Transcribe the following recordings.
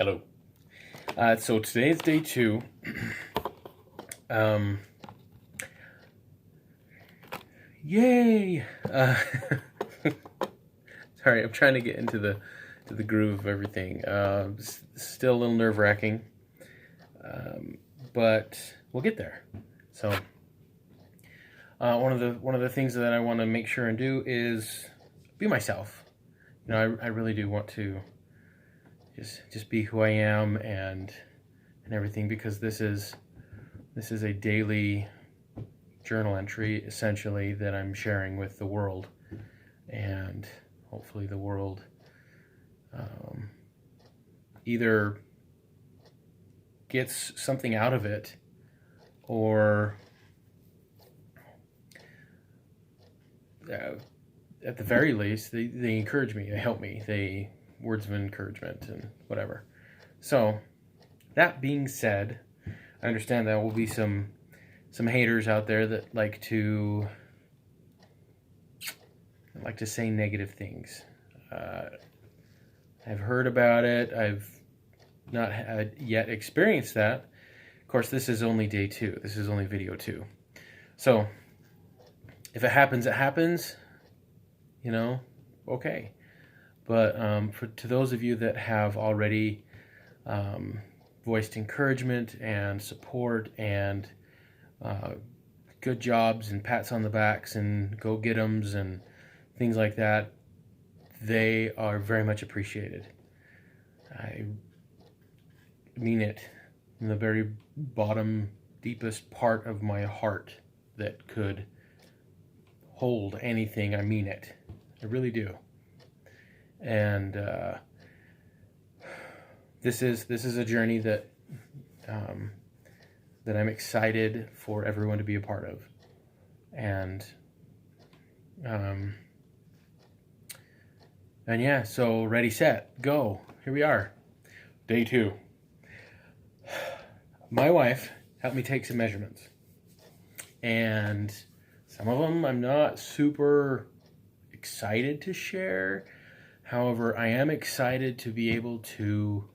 Hello. So today is day 2. Um, Yay! Sorry, I'm trying to get into the groove of everything. Still a little nerve-wracking, but we'll get there. So one of the things that I want to make sure and do is be myself. You know, I really do want to just be who I am and everything, because this is a daily journal entry essentially that I'm sharing with the world, and hopefully the world either gets something out of it, or at the very least they encourage me, they help me, they words of encouragement and whatever. So that being said, I understand there will be some haters out there that like to say negative things. I've heard about it. I've not had yet experienced that. Of course, this is only day 2. This is only video 2. So if it happens, it happens. You know, okay. But to those of you that have already voiced encouragement and support and good jobs and pats on the backs and go get 'ems and things like that, they are very much appreciated. I mean it in the very bottom, deepest part of my heart that could hold anything. I mean it. I really do. And this is a journey that I'm excited for everyone to be a part of. And yeah, so ready, set, go. Here we are, day 2. My wife helped me take some measurements, and some of them I'm not super excited to share. However, I am excited to be able to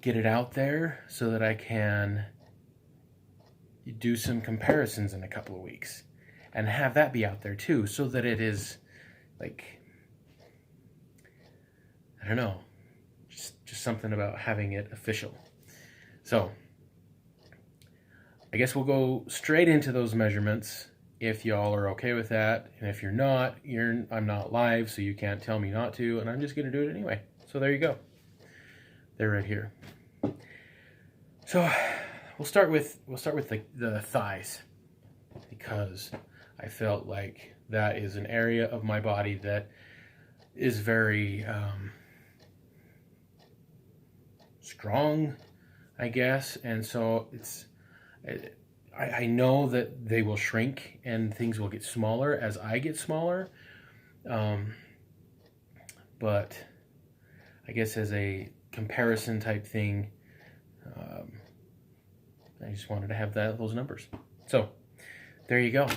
get it out there so that I can do some comparisons in a couple of weeks and have that be out there too, so that it is like, I don't know, just something about having it official. So I guess we'll go straight into those measurements if y'all are okay with that. And if you're not, I'm not live, so you can't tell me not to, and I'm just going to do it anyway. So there you go. They're right here. So we'll start with the thighs, because I felt like that is an area of my body that is very strong, I guess, and so I know that they will shrink and things will get smaller as I get smaller, but I guess as a comparison type thing, I just wanted to have those numbers. So there you go.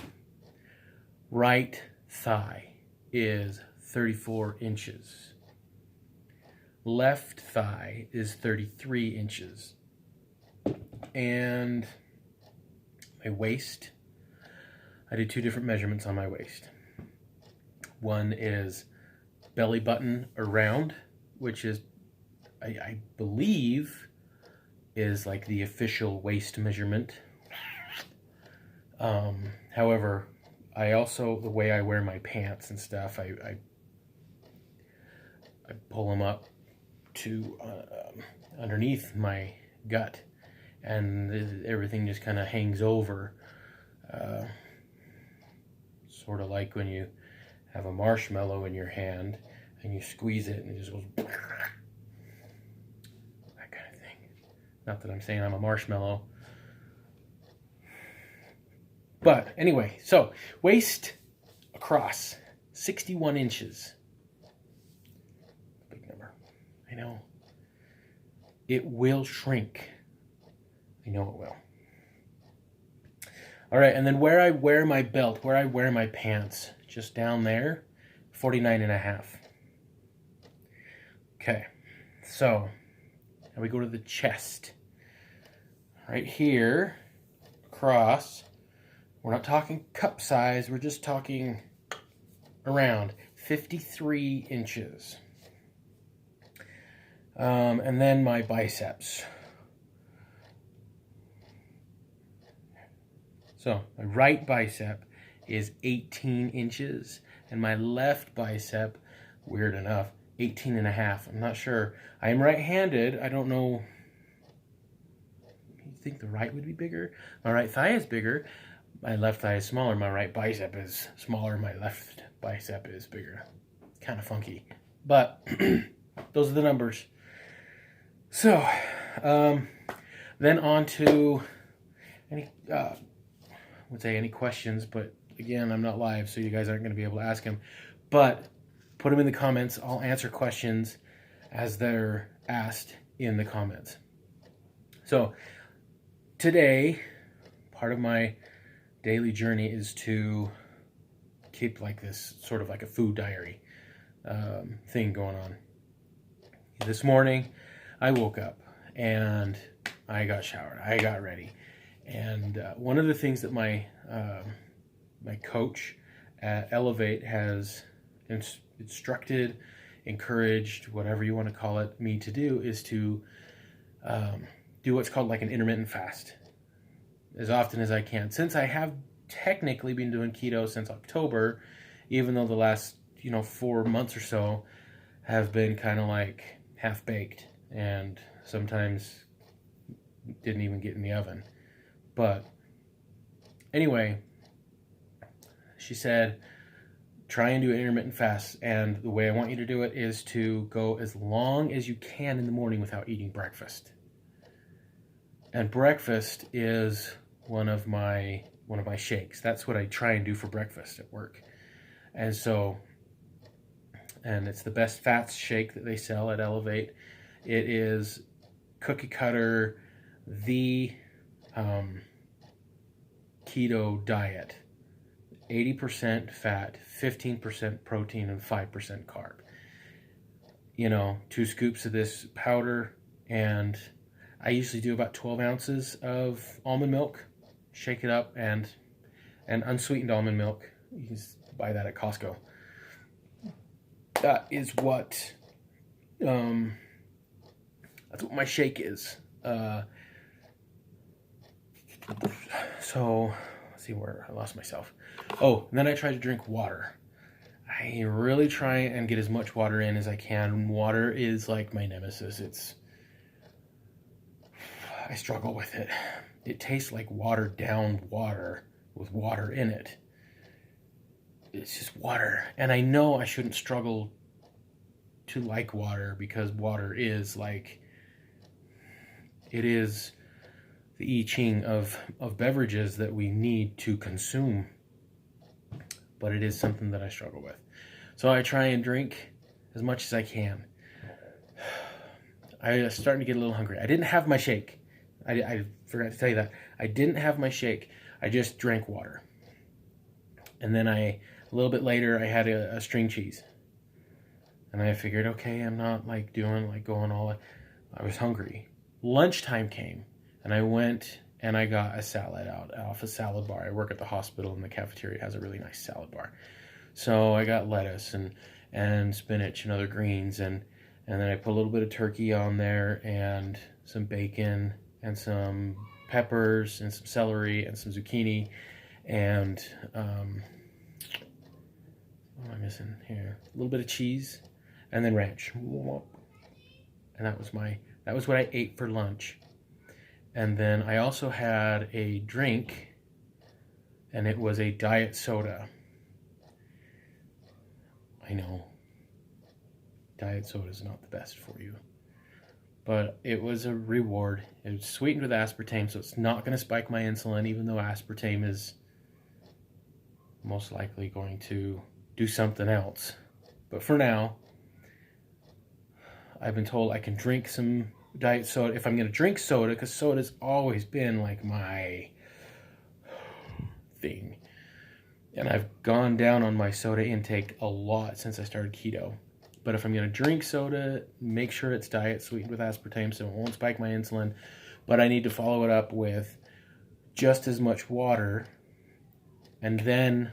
Right thigh is 34 inches. Left thigh is 33 inches. And my waist, I did 2 different measurements on my waist. One is belly button around, which is, I believe, is like the official waist measurement. However, I also, the way I wear my pants and stuff, I pull them up to underneath my gut, and everything just kind of hangs over, sort of like when you have a marshmallow in your hand and you squeeze it and it just goes, that kind of thing. Not that I'm saying I'm a marshmallow, but anyway, so waist across 61 inches. Big number. I know. It will shrink. I know it will. All right, and then where I wear my belt, where I wear my pants, just down there, 49 and a half. Okay, so and we go to the chest. Right here, across, we're not talking cup size, we're just talking around 53 inches. And then my biceps. So my right bicep is 18 inches, and my left bicep, weird enough, 18 and a half. I'm not sure. I am right-handed. I don't know. You think the right would be bigger? My right thigh is bigger. My left thigh is smaller. My right bicep is smaller. My left bicep is bigger. Kind of funky. But those are the numbers. So, then on to any, I would say any questions, but again, I'm not live, so you guys aren't going to be able to ask them. But put them in the comments. I'll answer questions as they're asked in the comments. So, today, part of my daily journey is to keep like this, sort of like a food diary thing going on. This morning, I woke up and I got showered. I got ready. And one of the things that my coach at Elevate has instructed, encouraged, whatever you want to call it, me to do is to do what's called like an intermittent fast as often as I can. Since I have technically been doing keto since October, even though the last 4 months or so have been kind of like half-baked and sometimes didn't even get in the oven. But anyway, she said, try and do an intermittent fast. And the way I want you to do it is to go as long as you can in the morning without eating breakfast. And breakfast is one of my shakes. That's what I try and do for breakfast at work. And so, and it's the best fats shake that they sell at Elevate. It is cookie cutter, the keto diet. 80% fat, 15% protein, and 5% carb. 2 scoops of this powder, and I usually do about 12 ounces of almond milk. Shake it up, and unsweetened almond milk. You can buy that at Costco. That is what that's what my shake is. So let's see where I lost myself. Oh, and then I try to drink water. I really try and get as much water in as I can. Water is like my nemesis. I struggle with it. It tastes like watered down water with water in it. It's just water. And I know I shouldn't struggle to like water, because water is like, it is the I Ching of beverages that we need to consume. But it is something that I struggle with. So I try and drink as much as I can. I was starting to get a little hungry. I didn't have my shake. I forgot to tell you that. I didn't have my shake. I just drank water. And then a little bit later, I had a string cheese. And I figured, okay, I'm not going all. I was hungry. Lunchtime came, and I went and I got a salad off a salad bar. I work at the hospital, and the cafeteria has a really nice salad bar. So I got lettuce and spinach and other greens, and then I put a little bit of turkey on there, and some bacon, and some peppers, and some celery, and some zucchini, and what am I missing here? A little bit of cheese, and then ranch. And that was what I ate for lunch. And then I also had a drink, and it was a diet soda. I know, diet soda is not the best for you, but it was a reward. It was sweetened with aspartame, so it's not going to spike my insulin, even though aspartame is most likely going to do something else. But for now, I've been told I can drink some diet soda if I'm going to drink soda, because soda's always been like my thing. And I've gone down on my soda intake a lot since I started keto. But if I'm going to drink soda, make sure it's diet sweetened with aspartame so it won't spike my insulin. But I need to follow it up with just as much water, and then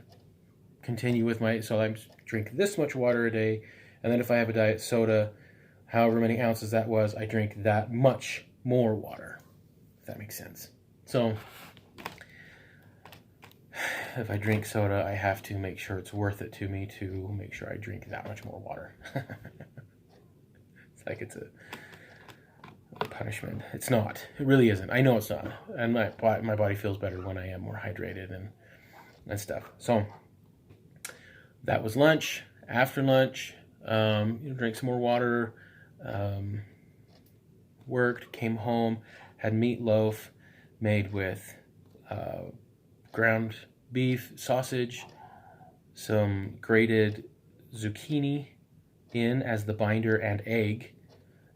continue with my, so I drink this much water a day, and then if I have a diet soda, however many ounces that was, I drink that much more water, if that makes sense. So if I drink soda, I have to make sure it's worth it to me to make sure I drink that much more water. It's like it's a punishment. It's not. It really isn't. I know it's not. And my body feels better when I am more hydrated and stuff. So that was lunch. After lunch, drank some more water, worked, came home, had meatloaf made with ground beef, sausage, some grated zucchini in as the binder, and egg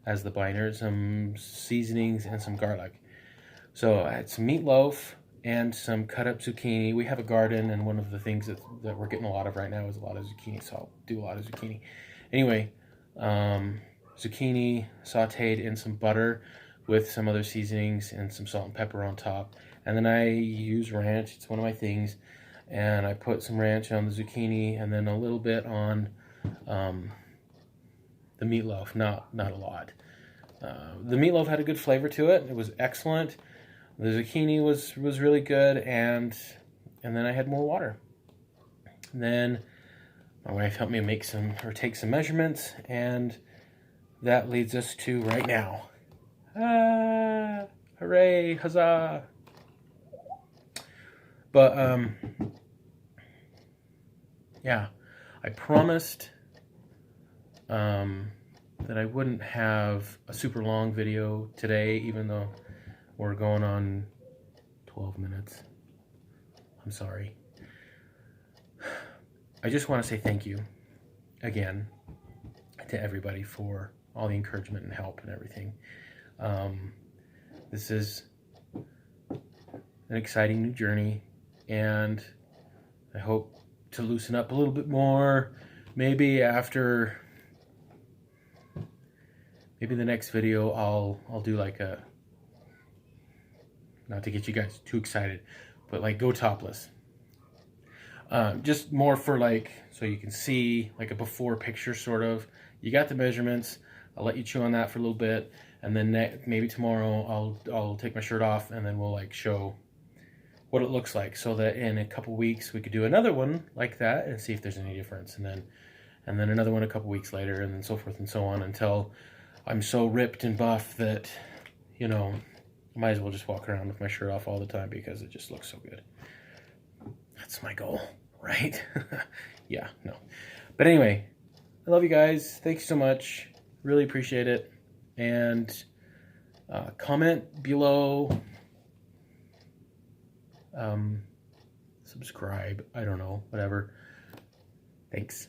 as the binder, some seasonings, and some garlic. So I had some meatloaf and some cut up zucchini. We have a garden, and one of the things that we're getting a lot of right now is a lot of zucchini, so I'll do a lot of zucchini. Anyway, zucchini sauteed in some butter with some other seasonings and some salt and pepper on top. And then I use ranch. It's one of my things. And I put some ranch on the zucchini and then a little bit on the meatloaf, not a lot. The meatloaf had a good flavor to it. It was excellent. The zucchini was really good, and then I had more water. And then my wife helped me take some measurements, and that leads us to right now. Ah, hooray, huzzah! But yeah, I promised that I wouldn't have a super long video today, even though we're going on 12 minutes. I'm sorry. I just want to say thank you again to everybody for all the encouragement and help and everything. This is an exciting new journey, and I hope to loosen up a little bit more. Maybe the next video I'll do like a, not to get you guys too excited, but like go topless. Just more for like, so you can see like a before picture sort of. You got the measurements. I'll let you chew on that for a little bit, and then maybe tomorrow I'll take my shirt off, and then we'll like show what it looks like, so that in a couple weeks we could do another one like that and see if there's any difference, and then another one a couple weeks later, and then so forth and so on, until I'm so ripped and buff that, you know, I might as well just walk around with my shirt off all the time because it just looks so good. That's my goal, right? Yeah, no. But anyway, I love you guys. Thanks so much. Really appreciate it. And comment below. Subscribe. I don't know. Whatever. Thanks.